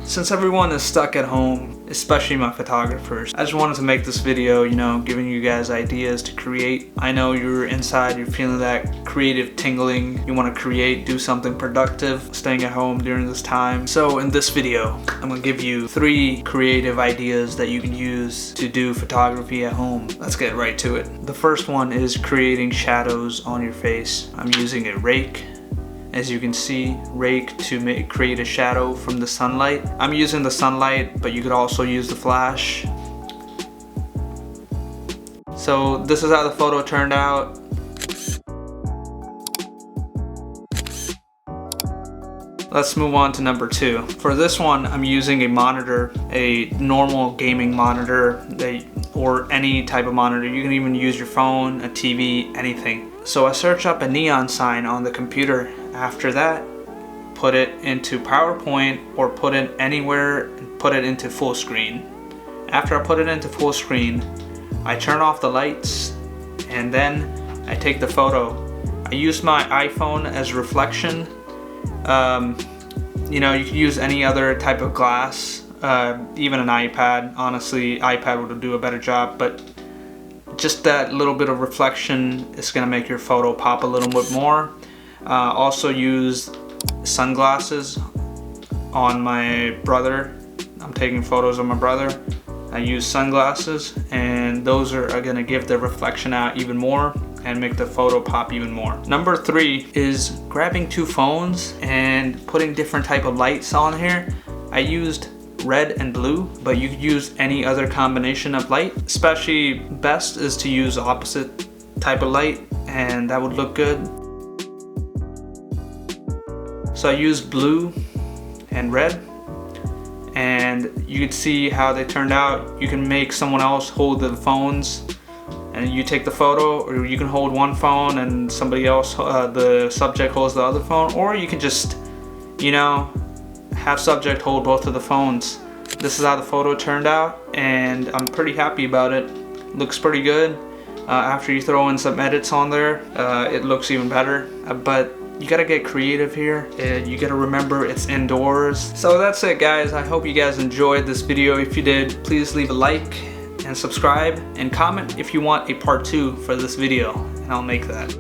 Since everyone is stuck at home, especially my photographers, I just wanted to make this video, giving you guys ideas to create. I know you're inside, you're feeling that creative tingling, you want to create, do something productive, staying at home during this time. So in this video, I'm going to give you 3 creative ideas that you can use to do photography at home. Let's get right to it. The first one is creating shadows on your face. I'm using a rake. As you can see, rake to create a shadow from the sunlight. I'm using the sunlight, but you could also use the flash. So this is how the photo turned out. Let's move on to number 2. For this one, I'm using a monitor, a normal gaming monitor, or any type of monitor. You can even use your phone, a TV, anything. So I search up a neon sign on the computer. After that, put it into PowerPoint or put it anywhere and put it into full screen. After I put it into full screen, I turn off the lights and then I take the photo. I use my iPhone as reflection. You can use any other type of glass, even an iPad. Honestly, iPad would do a better job, but just that little bit of reflection is gonna make your photo pop a little bit more. Also use sunglasses on my brother. I'm taking photos of my brother. I use sunglasses, and those are gonna give the reflection out even more and make the photo pop even more. Number 3 is grabbing 2 phones and putting different type of lights on here. I used red and blue, but you could use any other combination of light. Especially best is to use opposite type of light, and that would look good. So I used blue and red, and you could see how they turned out. You can make someone else hold the phones and you take the photo, or you can hold one phone and somebody else, the subject holds the other phone, or you can just, have subject hold both of the phones. This is how the photo turned out, and I'm pretty happy about it. Looks pretty good. After you throw in some edits on there, it looks even better. But you gotta get creative here. You gotta remember it's indoors. So that's it, guys. I hope you guys enjoyed this video. If you did, please leave a like and subscribe and comment if you want a part 2 for this video, and I'll make that.